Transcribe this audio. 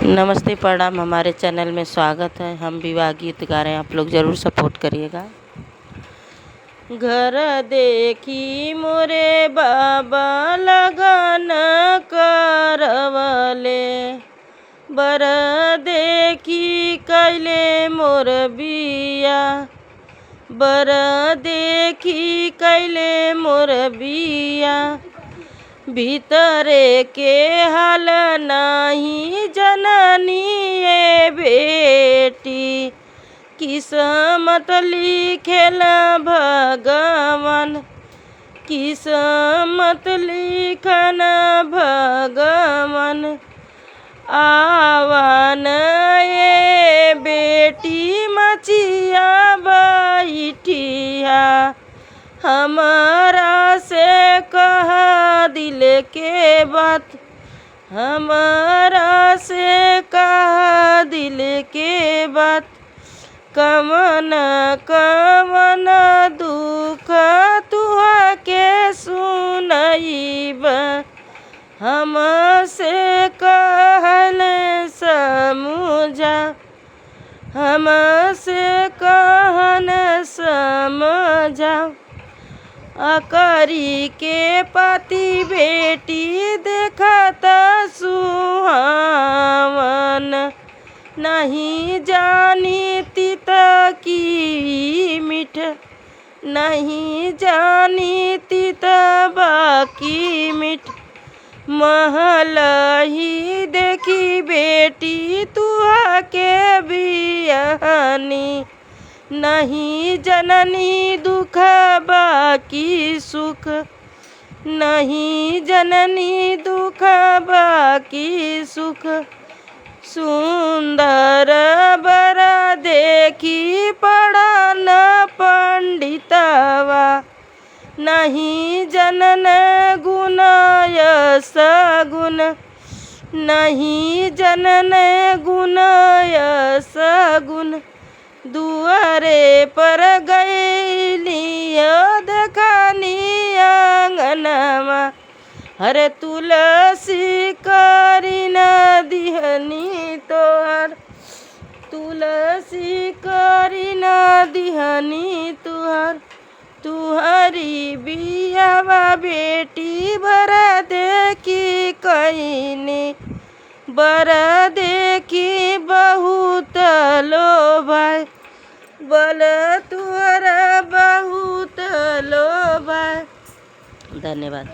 नमस्ते प्रणाम, हमारे चैनल में स्वागत है। हम विवाह गीत गा रहे हैं, आप लोग ज़रूर सपोर्ट करिएगा। घर देखी मोरे बाबा लगन करवले, बर देखी कैले मोर बिया, बर देखी कैले मोर बिया। भीतरे के हाल नाही जननी ए बेटी, किस्मत लिखेला भगवान, किस्मत लिखन भगवान। आवन ए बेटी मचिया बैठिया, हमारा से कहा दिल के बात, हमारा से कहा दिल के बात। कमन कमन दुख तुहा के सुनईब, हमसे कहल समझा, हमसे कहन समझा। अकरी के पति बेटी देखत सुहावन, नहीं जानी तित की मीठ, नहीं जानी तित बाकी मीठ। महल ही देखी बेटी तुहा के बियानी, नहीं जननी दुख बाकी सुख, नहीं जननी दुख बाकी सुख। सुंदर बर देखी पढ़न पंडितवा, नहीं जनन गुण यस गुण, नहीं जनन गुण यस गुण। दुआरे पर गईली देखनी आंगनमा, हरे तुलसी करी न दिहनी तोहर, तुलसी करी न दिहनी तुहर। तुहरी बियावा बेटी बर देखी कईनी, बर देखी बहुत लोभाय, बल तुहरा बहुत लोभाय। धन्यवाद।